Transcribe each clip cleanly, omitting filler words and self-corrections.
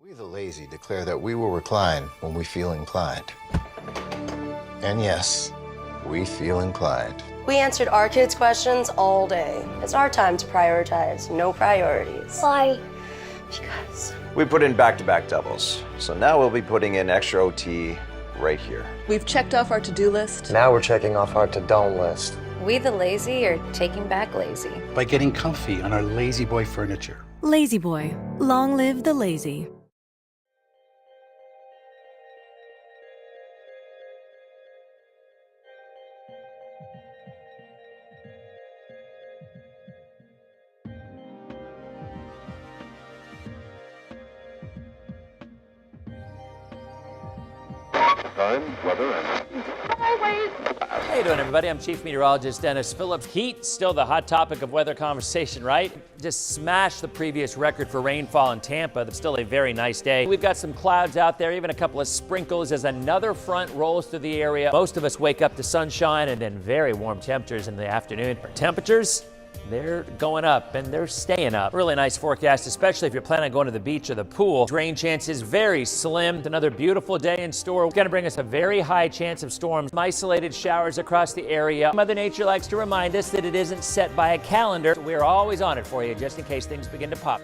We the lazy declare that we will recline when we feel inclined. And yes, we feel inclined. We answered our kids' questions all day. It's our time to prioritize, no priorities. Why? Because We put in back-to-back doubles. So now we'll be putting in extra OT right here. We've checked off our to-do list. Now we're checking off our to-don't list. we the lazy are taking back lazy. By getting comfy on our Lazy Boy furniture. Lazy Boy. Long live the lazy. Time, weather, and How you doing, everybody? I'm Chief Meteorologist Denis Phillips. Heat, still the hot topic of weather conversation, right? Just smashed the previous record for rainfall in Tampa. It's still a very nice day. We've got some clouds out there, even a couple of sprinkles as another front rolls through the area. Most of us wake up to sunshine and then very warm temperatures in the afternoon. Our temperatures, they're going up and they're staying up. Really nice forecast, especially if you're planning on going to the beach or the pool. Rain chances very slim. Another beautiful day in store. It's going to bring us a very high chance of storms. Some isolated showers across the area. Mother Nature likes to remind us that it isn't set by a calendar. We're always on it for you just in case things begin to pop.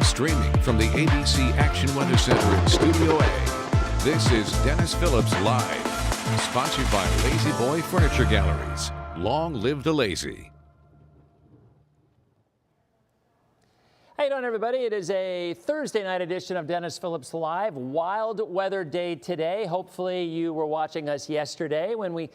Streaming from the ABC Action Weather Center in Studio A, this is Denis Phillips Live. Sponsored by Lazy Boy Furniture Galleries. Long live the lazy. How you doing, everybody? It is a Thursday night edition of Denis Phillips Live. Wild weather day today. Hopefully you were watching us yesterday when we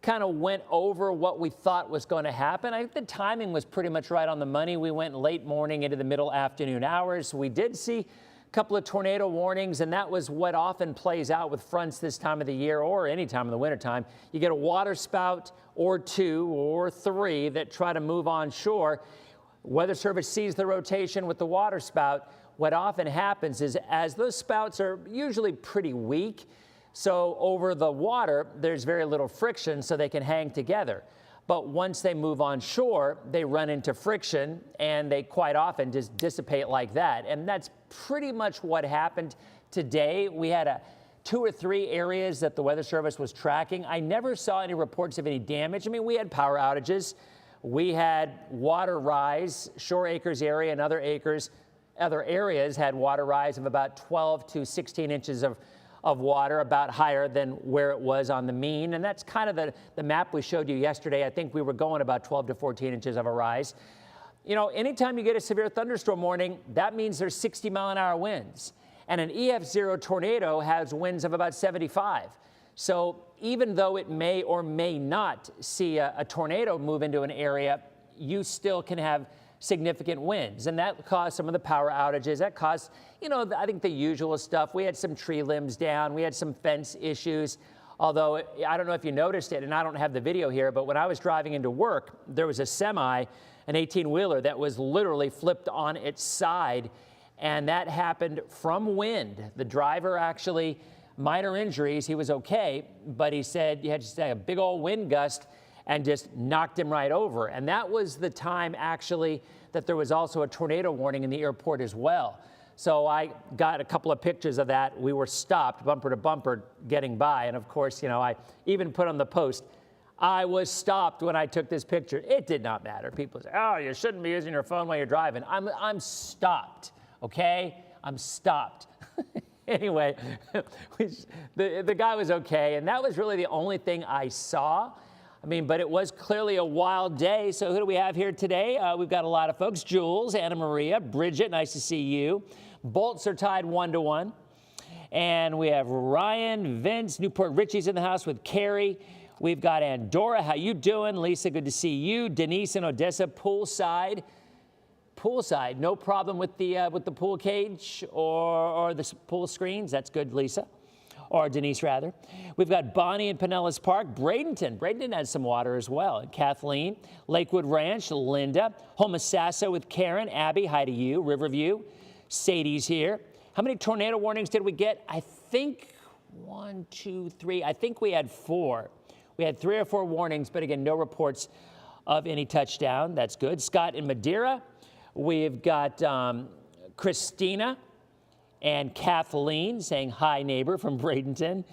kind of went over what we thought was going to happen. I think the timing was pretty much right on the money. We went late morning into the middle afternoon hours. We did see couple of tornado warnings, and that was what often plays out with fronts this time of the year or any time in the wintertime. You get a water spout or two or three that try to move on shore. Weather Service sees the rotation with the water spout. What often happens is as those spouts are usually pretty weak, so over the water, there's very little friction so they can hang together. But once they move on shore, they run into friction and they quite often just dissipate like that. And that's pretty much what happened today. We had 2 or 3 areas that the Weather Service was tracking. I never saw any reports of any damage. I mean, we had power outages. We had water rise. Shore Acres area and other areas had water rise of about 12 to 16 inches of water, about higher than where it was on the mean. And that's kind of the map we showed you yesterday. I think we were going about 12 to 14 inches of a rise. You know, anytime you get a severe thunderstorm warning, that means there's 60-mile-an-hour winds. And an EF0 tornado has winds of about 75. So even though it may or may not see a tornado move into an area, you still can have significant winds, and that caused some of the power outages. That caused, you know, I think the usual stuff. We had some tree limbs down. We had some fence issues, although I don't know if you noticed it, and I don't have the video here, but when I was driving into work, there was a semi, an 18-wheeler, that was literally flipped on its side, and that happened from wind. The driver actually, minor injuries, he was okay, but he said you had to say a big old wind gust and just knocked him right over. And that was the time, actually, that there was also a tornado warning in the airport as well. So I got a couple of pictures of that. We were stopped, bumper to bumper, getting by. And of course, you know, I even put on the post, I was stopped when I took this picture. It did not matter. People say, oh, you shouldn't be using your phone while you're driving. I'm stopped, okay? I'm stopped. Anyway, the guy was okay. And that was really the only thing I saw. I mean, but it was clearly a wild day. So who do we have here today? We've got a lot of folks. Jules, Anna Maria, Bridget, nice to see you. Bolts are tied 1-1. And we have Ryan, Vince, Newport Richie's in the house with Carrie. We've got Andorra, how you doing? Lisa, good to see you. Denise in Odessa, poolside. Poolside, no problem with the pool cage or the pool screens. That's good, Lisa. Or Denise, rather. We've got Bonnie in Pinellas Park. Bradenton has some water as well. And Kathleen, Lakewood Ranch, Linda. Homosassa with Karen. Abby, hi to you. Riverview. Sadie's here. How many tornado warnings did we get? I think 1, 2, 3. I think we had 4. We had 3 or 4 warnings, but again, no reports of any touchdown. That's good. Scott in Madeira. We've got Christina and Kathleen saying hi, neighbor, from Bradenton.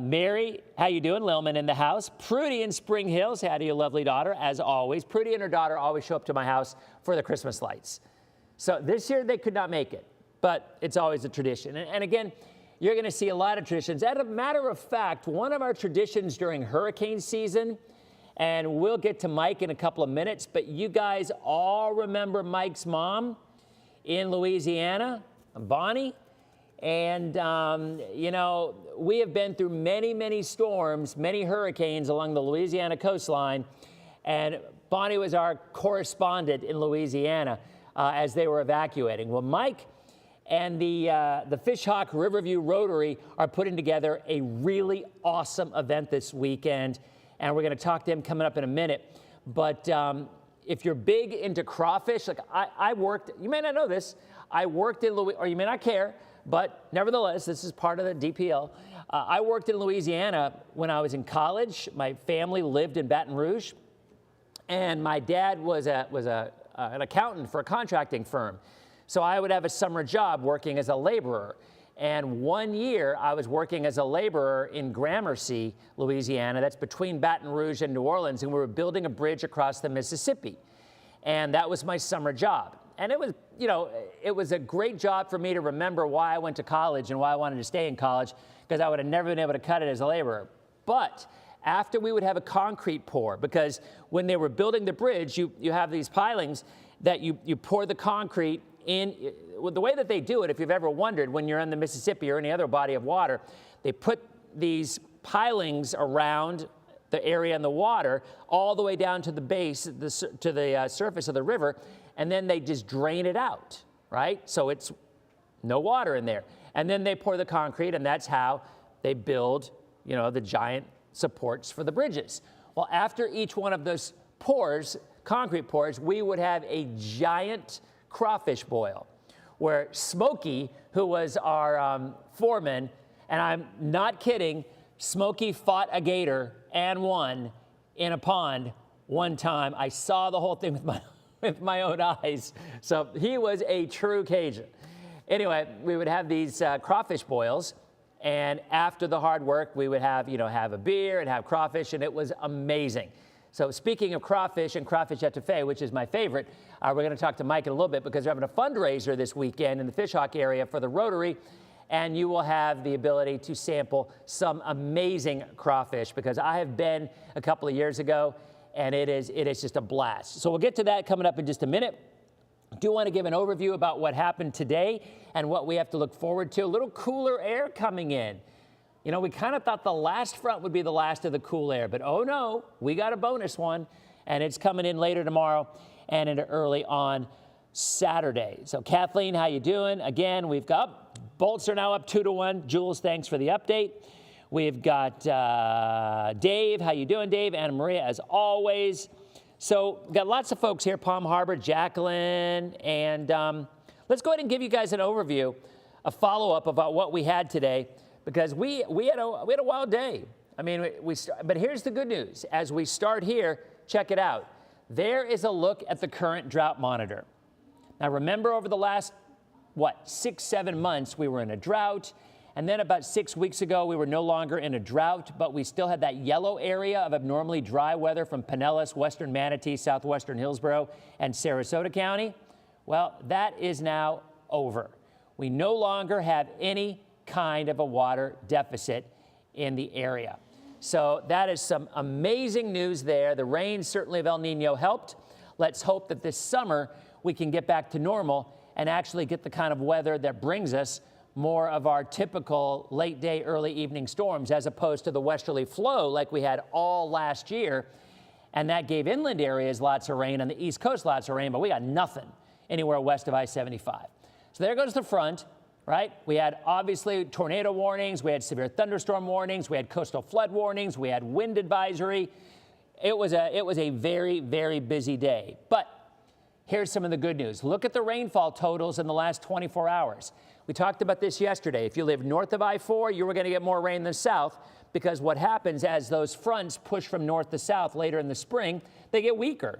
Mary, how you doing? Lilman in the house. Prudy in Spring Hill, say hi to your lovely daughter, as always. Prudy and her daughter always show up to my house for the Christmas lights. So this year they could not make it, but it's always a tradition. And again, you're going to see a lot of traditions. As a matter of fact, one of our traditions during hurricane season, and we'll get to Mike in a couple of minutes, but you guys all remember Mike's mom in Louisiana, Bonnie. And, you know, we have been through many, many storms, many hurricanes along the Louisiana coastline. And Bonnie was our correspondent in Louisiana as they were evacuating. Well, Mike and the Fishhawk Riverview Rotary are putting together a really awesome event this weekend. And we're going to talk to him coming up in a minute. But if you're big into crawfish, like I worked, you may not know this, I worked in Louisiana, or you may not care, but nevertheless, this is part of the DPL. I worked in Louisiana when I was in college. My family lived in Baton Rouge, and my dad was an accountant for a contracting firm. So I would have a summer job working as a laborer. And one year, I was working as a laborer in Gramercy, Louisiana. That's between Baton Rouge and New Orleans, and we were building a bridge across the Mississippi. And that was my summer job. And it was, you know, it was a great job for me to remember why I went to college and why I wanted to stay in college, because I would have never been able to cut it as a laborer. But after we would have a concrete pour, because when they were building the bridge, you have these pilings that you pour the concrete in. The way that they do it, if you've ever wondered, when you're in the Mississippi or any other body of water, they put these pilings around the area in the water all the way down to the base, to the surface of the river, and then they just drain it out, right? So it's no water in there. And then they pour the concrete, and that's how they build, you know, the giant supports for the bridges. Well, after each one of those pours, concrete pours, we would have a giant crawfish boil, where Smokey, who was our foreman, and I'm not kidding, Smokey fought a gator and won in a pond one time. I saw the whole thing with my own eyes. So he was a true Cajun. Anyway, we would have these crawfish boils, and after the hard work, we would have, you know, have a beer and have crawfish, and it was amazing. So speaking of crawfish and crawfish etouffee, which is my favorite, we're going to talk to Mike in a little bit, because we're having a fundraiser this weekend in the Fishhawk area for the Rotary, and you will have the ability to sample some amazing crawfish, because I have been a couple of years ago, and it is just a blast. So we'll get to that coming up in just a minute. I do want to give an overview about what happened today and what we have to look forward to. A little cooler air coming in. You know, we kind of thought the last front would be the last of the cool air, but oh no, we got a bonus one, and it's coming in later tomorrow and into early on Saturday. So Kathleen, how you doing? Again, we've got, bolts are now up 2-1. Jules, thanks for the update. We've got Dave, how you doing, Dave? Anna Maria, as always. So we've got lots of folks here, Palm Harbor, Jacqueline, and let's go ahead and give you guys an overview, a follow-up about what we had today, because we had a wild day. I mean, but here's the good news. As we start here, check it out. There is a look at the current drought monitor. Now, remember, over the last, 6-7 months, we were in a drought. And then about 6 weeks ago, we were no longer in a drought, but we still had that yellow area of abnormally dry weather from Pinellas, western Manatee, southwestern Hillsborough, and Sarasota County. Well, that is now over. We no longer have any kind of a water deficit in the area. So that is some amazing news there. The rain certainly of El Nino helped. Let's hope that this summer we can get back to normal and actually get the kind of weather that brings us more of our typical late day, early evening storms, as opposed to the westerly flow like we had all last year. And that gave inland areas lots of rain, and the East Coast lots of rain, but we got nothing anywhere west of I-75. So there goes the front, right? We had obviously tornado warnings, we had severe thunderstorm warnings, we had coastal flood warnings, we had wind advisory. It was a very, very busy day. But Here's some of the good news. Look at the rainfall totals in the last 24 hours. We talked about this yesterday. If you live north of I-4, you were going to get more rain than south, because what happens as those fronts push from north to south later in the spring, they get weaker,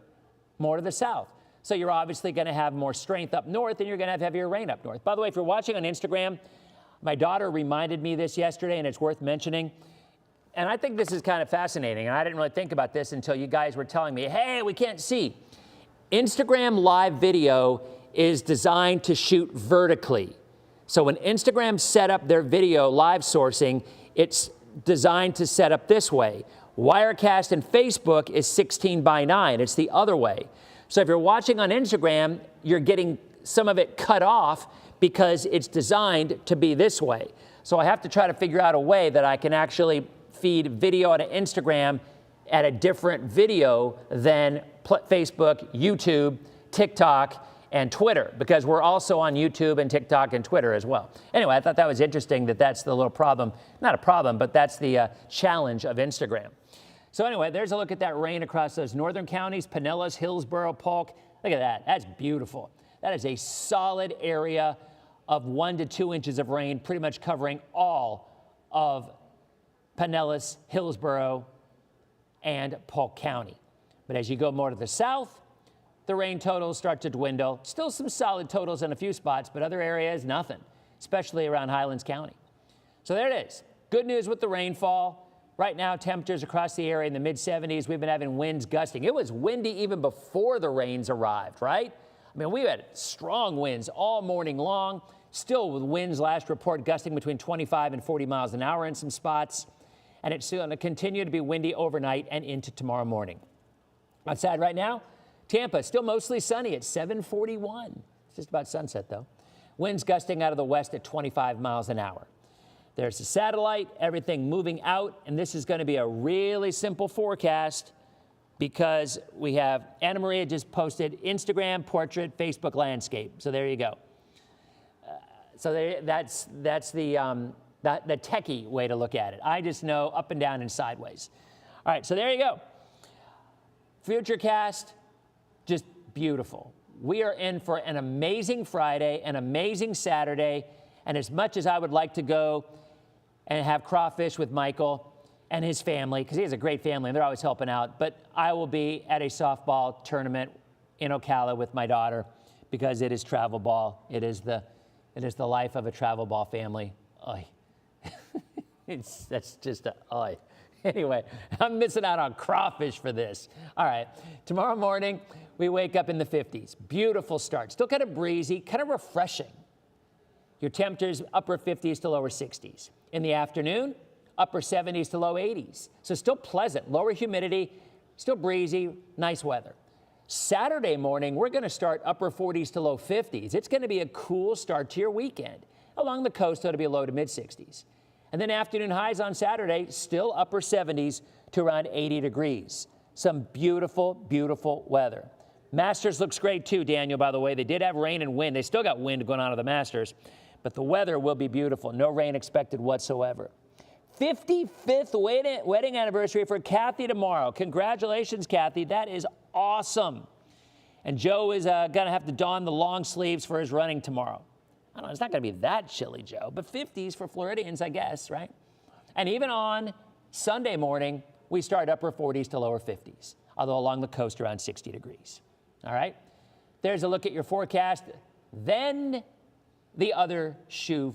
more to the south. So you're obviously going to have more strength up north, and you're going to have heavier rain up north. By the way, if you're watching on Instagram, my daughter reminded me this yesterday, and it's worth mentioning. And I think this is kind of fascinating, and I didn't really think about this until you guys were telling me, hey, we can't see. Instagram live video is designed to shoot vertically. So when Instagram set up their video live sourcing, it's designed to set up this way. Wirecast and Facebook is 16:9. It's the other way. So if you're watching on Instagram, you're getting some of it cut off because it's designed to be this way. So I have to try to figure out a way that I can actually feed video to Instagram at a different video than Facebook, YouTube, TikTok, and Twitter, because we're also on YouTube and TikTok and Twitter as well. Anyway, I thought that was interesting that that's the little problem. Not a problem, but that's the challenge of Instagram. So anyway, there's a look at that rain across those northern counties, Pinellas, Hillsborough, Polk. Look at that. That's beautiful. That is a solid area of 1 to 2 inches of rain, pretty much covering all of Pinellas, Hillsborough, and Polk County. But as you go more to the south, the rain totals start to dwindle. Still some solid totals in a few spots, but other areas, nothing, especially around Highlands County. So there it is. Good news with the rainfall. Right now, temperatures across the area in the mid-70s. We've been having winds gusting. It was windy even before the rains arrived, right? I mean, we had strong winds all morning long, still with winds last report gusting between 25 and 40 miles an hour in some spots. And it's going to continue to be windy overnight and into tomorrow morning. Outside right now, Tampa, still mostly sunny at 7:41. It's just about sunset, though. Winds gusting out of the west at 25 miles an hour. There's the satellite, everything moving out, and this is going to be a really simple forecast because we have Anna Maria just posted Instagram, portrait, Facebook landscape. So there you go. That's the techie way to look at it. I just know up and down and sideways. All right, so there you go. Futurecast, just beautiful. We are in for an amazing Friday, an amazing Saturday, and as much as I would like to go and have crawfish with Michael and his family, because he has a great family and they're always helping out, but I will be at a softball tournament in Ocala with my daughter because it is travel ball. It is the life of a travel ball family. Oy. That's just a oy. Anyway, I'm missing out on crawfish for this. All right, tomorrow morning, we wake up in the 50s. Beautiful start. Still kind of breezy, kind of refreshing. Your temperatures, upper 50s to lower 60s. In the afternoon, upper 70s to low 80s. So still pleasant, lower humidity, still breezy, nice weather. Saturday morning, we're going to start upper 40s to low 50s. It's going to be a cool start to your weekend. Along the coast, it'll be low to mid 60s. And then afternoon highs on Saturday, still upper 70s to around 80 degrees. Some beautiful, beautiful weather. Masters looks great too, Daniel, by the way. They did have rain and wind. They still got wind going on at the Masters, but the weather will be beautiful. No rain expected whatsoever. 55th wedding anniversary for Kathy tomorrow. Congratulations, Kathy. That is awesome. And Joe is going to have to don the long sleeves for his running tomorrow. I don't know, it's not going to be that chilly, Joe, but 50s for Floridians, I guess, right? And even on Sunday morning, we start upper 40s to lower 50s, although along the coast around 60 degrees. All right? There's a look at your forecast. Then the other shoe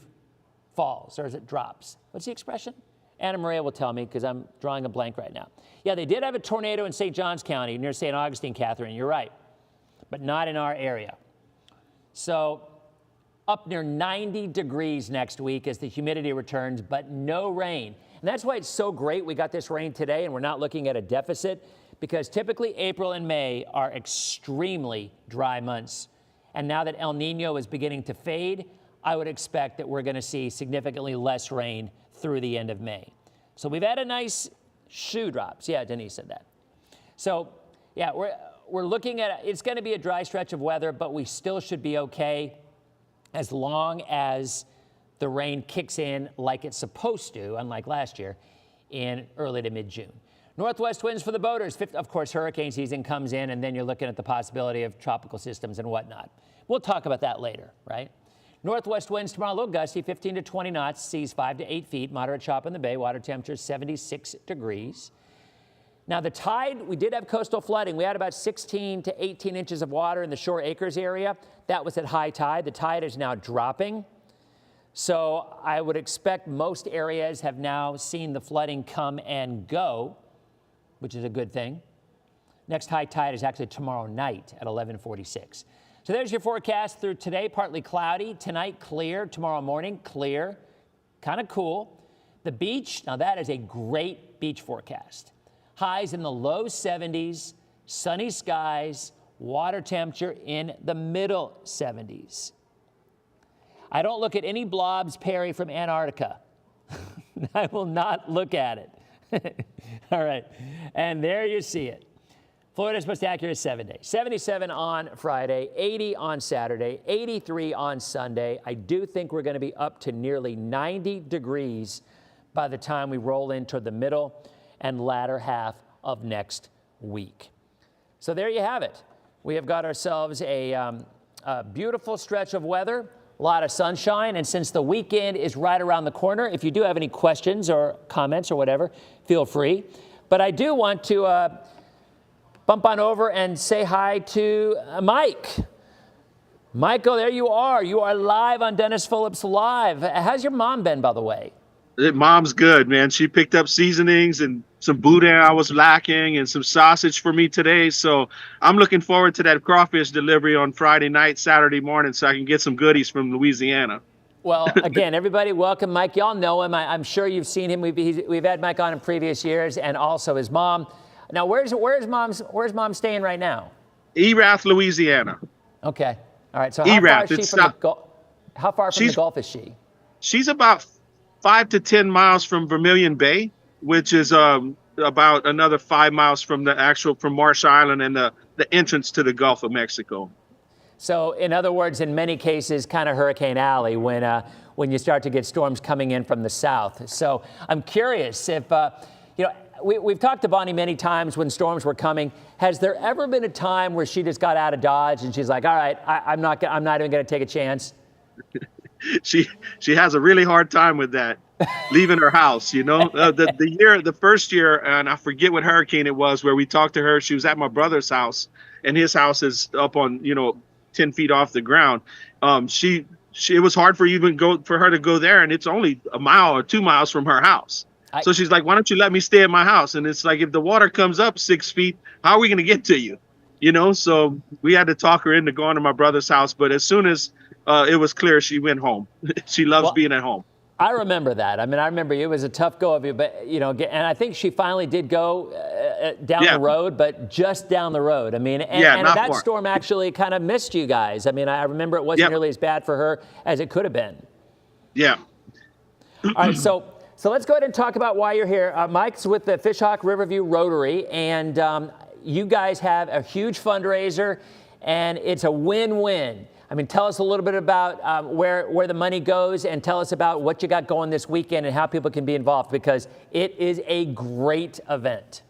falls, or as it drops. What's the expression? Anna Maria will tell me because I'm drawing a blank right now. Yeah, they did have a tornado in St. Johns County near St. Augustine, Catherine. You're right, but not in our area. So up near 90 degrees next week as the humidity returns, but no rain. And that's why it's so great we got this rain today and we're not looking at a deficit, because typically April and May are extremely dry months. And now that El Nino is beginning to fade, I would expect that we're going to see significantly less rain through the end of May. So we've had a nice shoe drops. Yeah, Denise said that. So yeah, we're looking at, it's going to be a dry stretch of weather, but we still should be okay as long as the rain kicks in like it's supposed to, unlike last year, in early to mid-June. Northwest winds for the boaters. Of course, hurricane season comes in, and then you're looking at the possibility of tropical systems and whatnot. We'll talk about that later, right? Northwest winds tomorrow, a little gusty, 15 to 20 knots, seas 5 to 8 feet, moderate chop in the bay, water temperature 76 degrees. Now, the tide, we did have coastal flooding. We had about 16 to 18 inches of water in the Shore Acres area. That was at high tide. The tide is now dropping. So I would expect most areas have now seen the flooding come and go, which is a good thing. Next high tide is actually tomorrow night at 11:46. So there's your forecast through today, partly cloudy. Tonight, clear. Tomorrow morning, clear. Kind of cool. The beach, now that is a great beach forecast. Highs in the low 70s, sunny skies, water temperature in the middle 70s. I don't look at any blobs, Perry, from Antarctica. I will not look at it. All right. And there you see it. Florida's most accurate 7 days. 77 on Friday, 80 on Saturday, 83 on Sunday. I do think we're going to be up to nearly 90 degrees by the time we roll into the middle and latter half of next week. So there you have it. We have got ourselves a beautiful stretch of weather, a lot of sunshine, and since the weekend is right around the corner, if you do have any questions or comments or whatever, feel free. But I do want to bump on over and say hi to Mike. Michael, there you are. You are live on Denis Phillips Live. How's your mom been, by the way? Mom's good, man. She picked up seasonings and some boudin I was lacking and some sausage for me today. So I'm looking forward to that crawfish delivery on Friday night, Saturday morning, so I can get some goodies from Louisiana. Well, again, everybody, welcome Mike. Y'all know him. I'm sure you've seen him. We've had Mike on in previous years, and also his mom. Now, where's mom staying right now? Erath, Louisiana. Okay. All right. So how far is she from the Gulf? How far from the Gulf is she? She's about 5 to 10 miles from Vermilion Bay, which is about another 5 miles from from Marsh Island and the entrance to the Gulf of Mexico. So, in other words, in many cases, kind of Hurricane Alley when you start to get storms coming in from the south. So I'm curious if we've talked to Bonnie many times when storms were coming. Has there ever been a time where she just got out of Dodge and she's like, all right, I'm not even going to take a chance? She has a really hard time with that, leaving her house, the first year, and I forget what hurricane it was, where we talked to her. She was at my brother's house, and his house is up on, 10 feet off the ground. It was hard for her to go there, and it's only a mile or 2 miles from her house. So she's like, why don't you let me stay at my house? And it's like, if the water comes up 6 feet, how are we going to get to you? So we had to talk her into going to my brother's house. But as soon as it was clear, she went home. She loves being at home. I remember that. I mean, I remember it was a tough go of you, but, and I think she finally did go down the road, but just down the road. I mean, and that far. Storm actually kind of missed you guys. I mean, I remember it wasn't nearly as bad for her as it could have been. Yeah. All right, so let's go ahead and talk about why you're here. Mike's with the Fishhawk Riverview Rotary, and you guys have a huge fundraiser, and it's a win-win. I mean, tell us a little bit about where the money goes, and tell us about what you got going this weekend and how people can be involved, because it is a great event.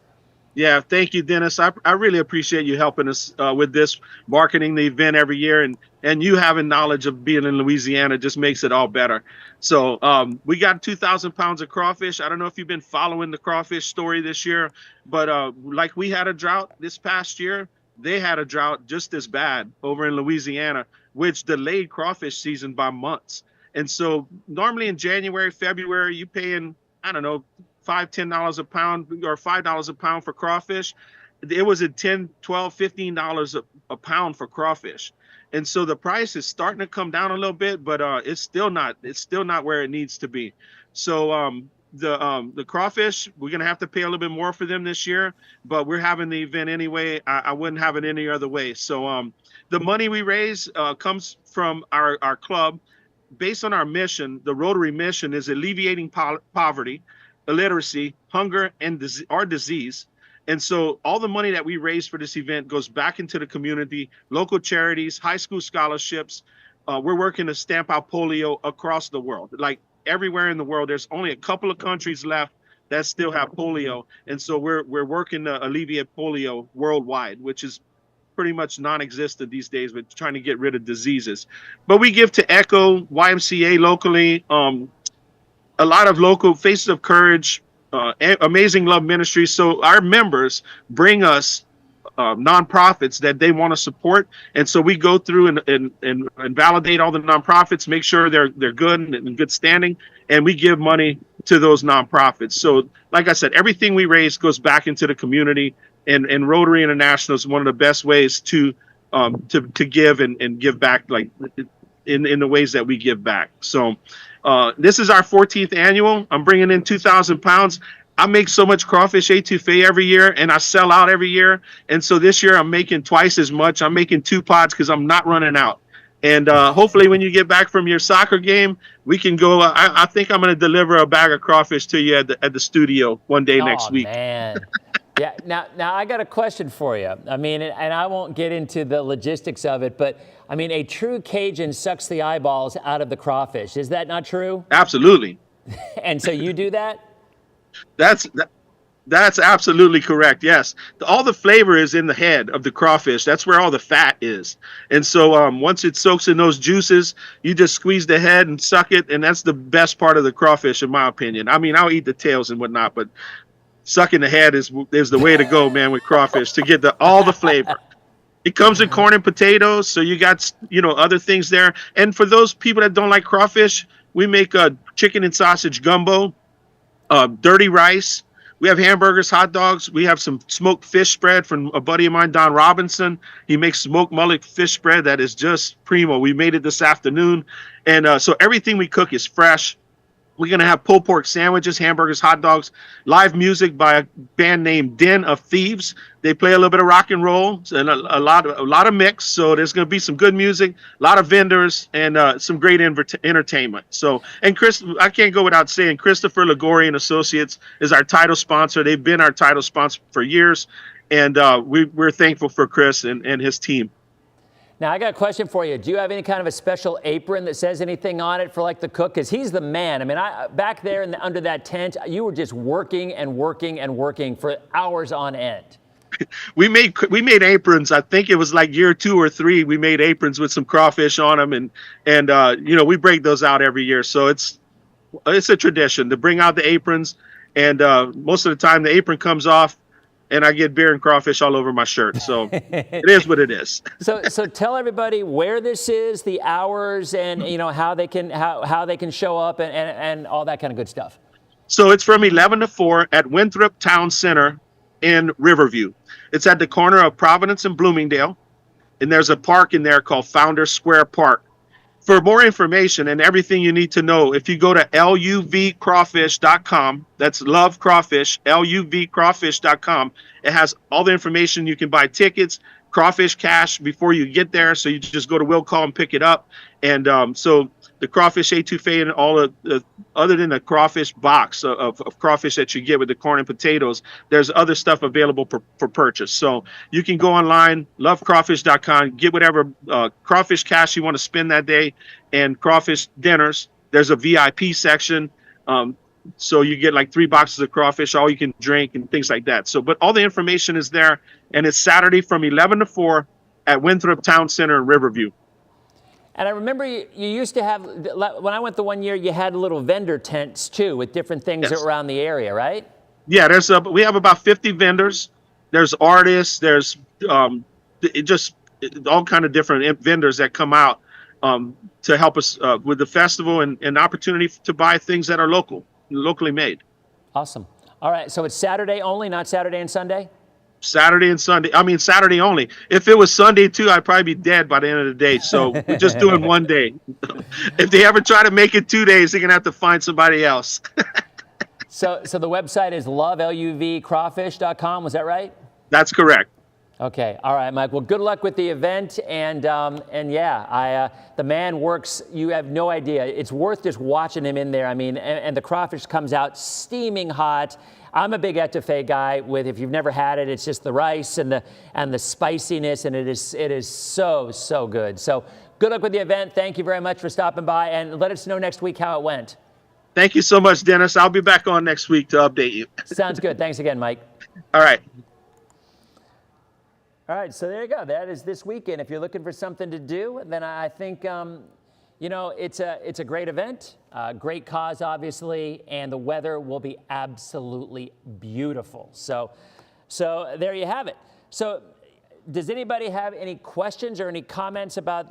Yeah, thank you, Dennis. I really appreciate you helping us with this, marketing the event every year, and you having knowledge of being in Louisiana just makes it all better. So we got 2,000 pounds of crawfish. I don't know if you've been following the crawfish story this year, but like we had a drought this past year, they had a drought just as bad over in Louisiana, which delayed crawfish season by months. And so normally in January, February, you paying, I don't know, $5, $10 a pound or $5 a pound for crawfish. It was at $10, $12, $15 a pound for crawfish. And so the price is starting to come down a little bit, but it's still not where it needs to be. So the crawfish, we're going to have to pay a little bit more for them this year, but we're having the event anyway. I wouldn't have it any other way. So the money we raise comes from our club. Based on our mission, the Rotary mission is alleviating poverty, illiteracy, hunger, and disease. And so all the money that we raise for this event goes back into the community, local charities, high school scholarships. We're working to stamp out polio across the world. Like everywhere in the world, there's only a couple of countries left that still have polio. And so we're working to alleviate polio worldwide, which is pretty much non-existent these days, but trying to get rid of diseases. But we give to ECHO, YMCA locally, a lot of local Faces of Courage, Amazing Love Ministries. So our members bring us nonprofits that they want to support, and so we go through and validate all the nonprofits, make sure they're good and in good standing, and we give money to those nonprofits. So, like I said, everything we raise goes back into the community, and Rotary International is one of the best ways to give and give back, like in the ways that we give back. So, this is our 14th annual. I'm bringing in 2,000 pounds. I make so much crawfish etouffee every year, and I sell out every year. And so this year I'm making twice as much. I'm making 2 pots because I'm not running out. And hopefully when you get back from your soccer game, we can go. I think I'm going to deliver a bag of crawfish to you at the studio one day next week. Oh, man. Yeah. Now I got a question for you. I mean, and I won't get into the logistics of it, but I mean, a true Cajun sucks the eyeballs out of the crawfish. Is that not true? Absolutely. And so you do that? That's absolutely correct. Yes. All the flavor is in the head of the crawfish. That's where all the fat is. And so once it soaks in those juices, you just squeeze the head and suck it. And that's the best part of the crawfish, in my opinion. I mean, I'll eat the tails and whatnot, but sucking the head is the way to go, man, with crawfish to get all the flavor. It comes in corn and potatoes, so you got, other things there. And for those people that don't like crawfish, we make a chicken and sausage gumbo, dirty rice. We have hamburgers, hot dogs. We have some smoked fish spread from a buddy of mine, Don Robinson. He makes smoked mullet fish spread that is just primo. We made it this afternoon. And so everything we cook is fresh. We're going to have pulled pork sandwiches, hamburgers, hot dogs, live music by a band named Den of Thieves. They play a little bit of rock and roll and a lot of mix. So there's going to be some good music, a lot of vendors, and some great entertainment. So, and Chris, I can't go without saying Christopher Ligori and Associates is our title sponsor. They've been our title sponsor for years, and we're thankful for Chris and his team. Now, I got a question for you. Do you have any kind of a special apron that says anything on it for like the cook? Because he's the man. I mean, back there under that tent, you were just working and working and working for hours on end. We made aprons. I think it was like year 2 or 3. We made aprons with some crawfish on them, and we break those out every year. So it's a tradition to bring out the aprons, and most of the time the apron comes off, and I get beer and crawfish all over my shirt. So it is what it is. So tell everybody where this is, the hours, and how they can show up and all that kind of good stuff. So it's from 11 to 4 at Winthrop Town Center in Riverview. It's at the corner of Providence and Bloomingdale, and there's a park in there called Founders Square Park. For more information and everything you need to know, if you go to luvcrawfish.com, that's love crawfish, luvcrawfish.com, it has all the information. You can buy tickets, crawfish cash before you get there. So you just go to Will Call and pick it up. And so the crawfish etouffee and all of the, other than the crawfish box of crawfish that you get with the corn and potatoes, there's other stuff available for purchase. So you can go online, lovecrawfish.com, get whatever crawfish cash you want to spend that day, and crawfish dinners. There's a VIP section. So you get like 3 boxes of crawfish, all you can drink and things like that. So, but all the information is there, and it's Saturday from 11 to 4 at Winthrop Town Center in Riverview. And I remember you used to have, when I went the one year, you had little vendor tents too with different things Yes. around the area, right? Yeah, we have about 50 vendors. There's artists, there's just all kind of different vendors that come out to help us with the festival and opportunity to buy things that are locally made. Awesome. All right, so it's Saturday only, not Saturday and Sunday? Saturday and Sunday. I mean, Saturday only. If it was Sunday too, I'd probably be dead by the end of the day. So we're just doing one day. If they ever try to make it 2 days, they're going to have to find somebody else. So the website is luvcrawfish.com. Was that right? That's correct. Okay. All right, Mike. Well, good luck with the event. And yeah, the man works. You have no idea. It's worth just watching him in there. I mean, and the crawfish comes out steaming hot. I'm a big etouffee guy. If you've never had it, it's just the rice and the spiciness, and it is so good. So good luck with the event. Thank you very much for stopping by, and let us know next week how it went. Thank you so much, Dennis. I'll be back on next week to update you. Sounds good. Thanks again, Mike. All right. All right, so there you go. That is this weekend. If you're looking for something to do, then I think, you know, it's a great event, great cause, obviously, and the weather will be absolutely beautiful. So there you have it. So does anybody have any questions or any comments about,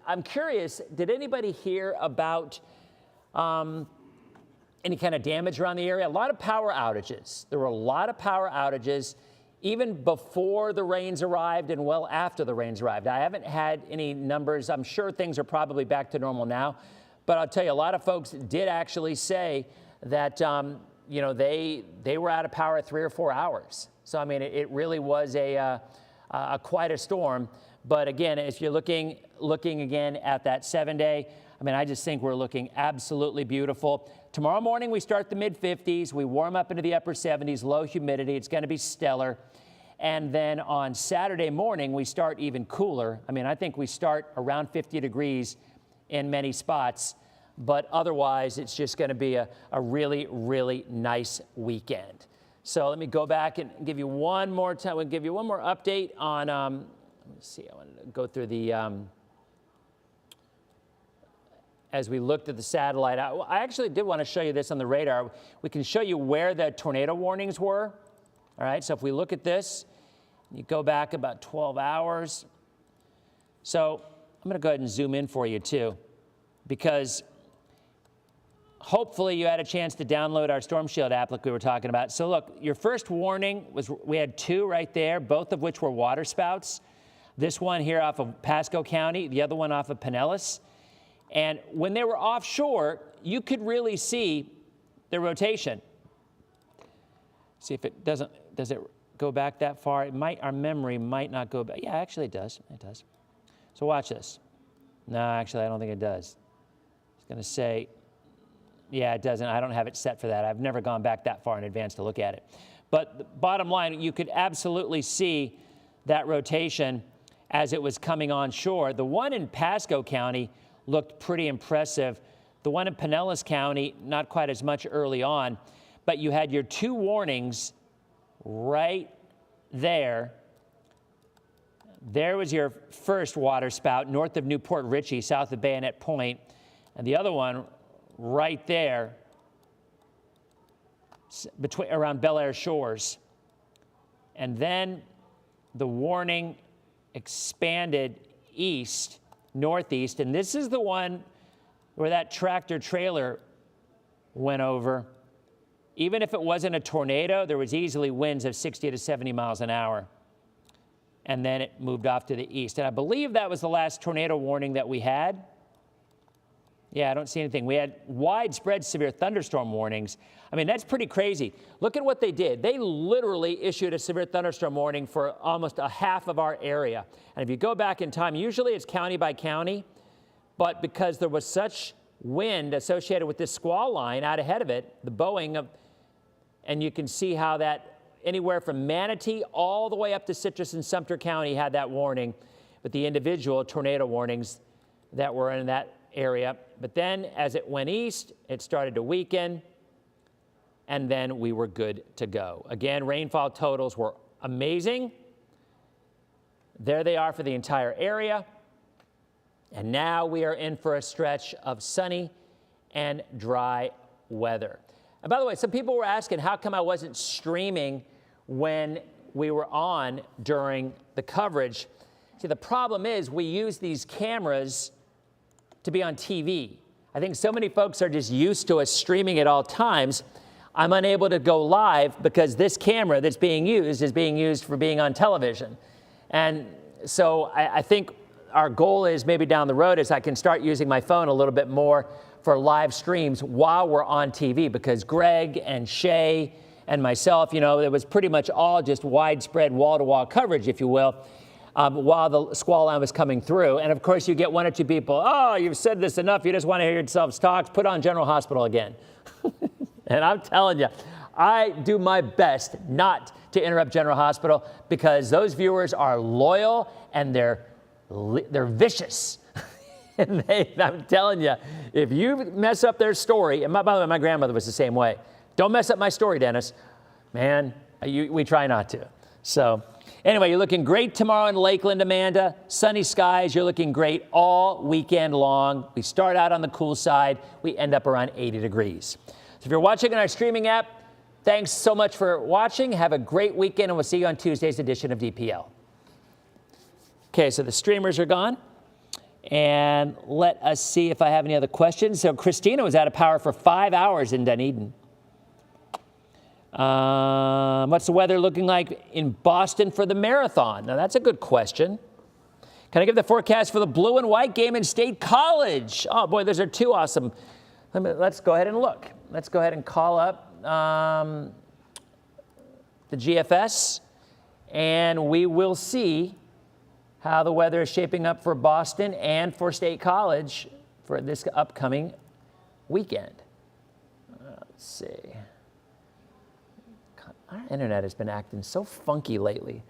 I'm curious, did anybody hear about any kind of damage around the area? A lot of power outages. There were a lot of power outages even before the rains arrived and well after the rains arrived. I haven't had any numbers. I'm sure things are probably back to normal now. But I'll tell you, a lot of folks did actually say that, you know, they were out of power 3 or 4 hours. So, I mean, it really was quite a storm. But again, if you're looking again at that 7-day, I mean, I just think we're looking absolutely beautiful. Tomorrow morning, we start the mid-50s. We warm up into the upper 70s, low humidity. It's going to be stellar. And then on Saturday morning, we start even cooler. I mean, I think we start around 50 degrees in many spots. But otherwise, it's just going to be a really, really nice weekend. So let me go back and give you one more time. We'll give you one more update on, let me see, I wanted to go through the, as we looked at the satellite, I actually did want to show you this on the radar. We can show you where the tornado warnings were. All right, so if we look at this, you go back about 12 hours. So I'm going to go ahead and zoom in for you too, because hopefully you had a chance to download our Storm Shield app like we were talking about. So look, your first warning was, we had 2 right there, both of which were waterspouts. This one here off of Pasco County, the other one off of Pinellas. And when they were offshore, you could really see the rotation. See if it does it go back that far? It might, our memory might not go back. Yeah, actually it does. It does. So watch this. No, actually, I don't think it does. It's going to say, yeah, it doesn't. I don't have it set for that. I've never gone back that far in advance to look at it. But the bottom line, you could absolutely see that rotation as it was coming on shore. The one in Pasco County looked pretty impressive. The one in Pinellas County, not quite as much early on, but you had your 2 warnings right there. There was your first waterspout north of Newport Richey, south of Bayonet Point, and the other one right there around Bel Air Shores. And then the warning expanded east, northeast, and this is the one where that tractor trailer went over. Even if it wasn't a tornado, there was easily winds of 60 to 70 miles an hour. And then it moved off to the east. And I believe that was the last tornado warning that we had. Yeah, I don't see anything. We had widespread severe thunderstorm warnings. I mean, that's pretty crazy. Look at what they did. They literally issued a severe thunderstorm warning for almost a half of our area. And if you go back in time, usually it's county by county, but because there was such wind associated with this squall line out ahead of it, the bowing of, and you can see how that anywhere from Manatee all the way up to Citrus and Sumter County had that warning, but the individual tornado warnings that were in that area. But then as it went east, it started to weaken, and then we were good to go. Again, rainfall totals were amazing. There they are for the entire area. And now we are in for a stretch of sunny and dry weather. And by the way, some people were asking how come I wasn't streaming when we were on during the coverage. See, the problem is we use these cameras to be on TV. I think so many folks are just used to us streaming at all times. I'm unable to go live because this camera that's being used is being used for being on television. And so I think our goal is maybe down the road is I can start using my phone a little bit more for live streams while we're on TV, because Greg and Shay and myself, you know, it was pretty much all just widespread wall-to-wall coverage, if you will, while the squall line was coming through. And of course, you get 1 or 2 people, oh, you've said this enough, you just want to hear yourselves talk, put on General Hospital again. And I'm telling you, I do my best not to interrupt General Hospital because those viewers are loyal and they're vicious. And I'm telling you, if you mess up their story, and by the way, my grandmother was the same way. Don't mess up my story, Dennis. Man, we try not to. So anyway, you're looking great tomorrow in Lakeland, Amanda. Sunny skies. You're looking great all weekend long. We start out on the cool side. We end up around 80 degrees. So if you're watching on our streaming app, thanks so much for watching. Have a great weekend, and we'll see you on Tuesday's edition of DPL. Okay, so the streamers are gone. And let us see if I have any other questions. So Christina was out of power for 5 hours in Dunedin. What's the weather looking like in Boston for the marathon? Now, that's a good question. Can I give the forecast for the blue and white game in State College? Oh, boy, those are two awesome. Let's go ahead and look. Let's go ahead and call up the GFS, and we will see how the weather is shaping up for Boston and for State College for this upcoming weekend. Let's see. Our internet has been acting so funky lately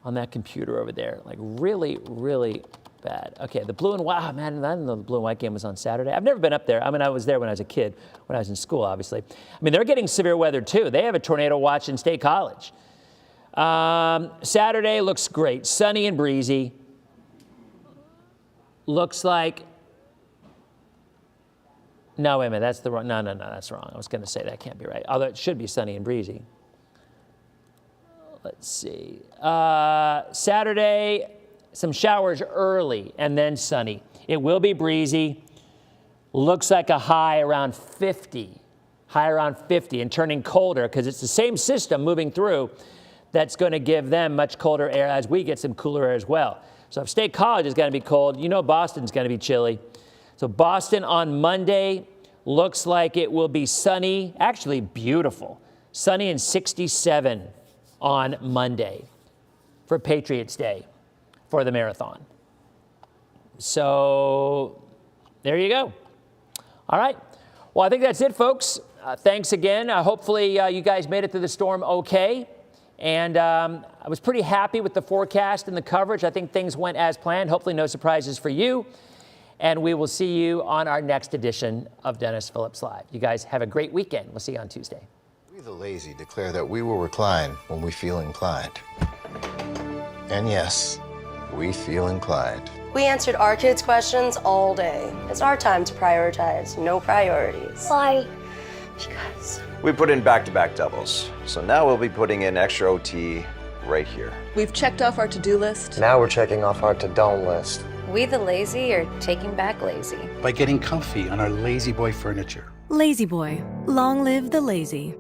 on that computer over there, like really, really bad. Okay, the blue and white, oh man, I didn't know the blue and white game was on Saturday. I've never been up there. I mean, I was there when I was a kid, when I was in school, obviously. I mean, they're getting severe weather too. They have a tornado watch in State College. Saturday looks great, sunny and breezy. Looks like, no, wait a minute, that's the wrong, no, that's wrong. I was going to say that can't be right, although it should be sunny and breezy. Let's see. Saturday, some showers early and then sunny. It will be breezy. Looks like a high around 50. High around 50 and turning colder because it's the same system moving through that's going to give them much colder air as we get some cooler air as well. So if State College is going to be cold, you know Boston's going to be chilly. So Boston on Monday looks like it will be sunny, actually beautiful. Sunny and 67 on Monday for Patriots Day for the marathon. So there you go. All right. Well, I think that's it, folks. Thanks again. Hopefully you guys made it through the storm okay. And I was pretty happy with the forecast and the coverage. I think things went as planned. Hopefully no surprises for you. And we will see you on our next edition of Denis Phillips Live. You guys have a great weekend. We'll see you on Tuesday. We the lazy declare that we will recline when we feel inclined. And yes, we feel inclined. We answered our kids' questions all day. It's our time to prioritize, no priorities. Why? Because We put in back-to-back doubles. So now we'll be putting in extra OT right here. We've checked off our to-do list. Now we're checking off our to-don't list. We the lazy are taking back lazy. By getting comfy on our lazy boy furniture. Lazy Boy. Long live the lazy.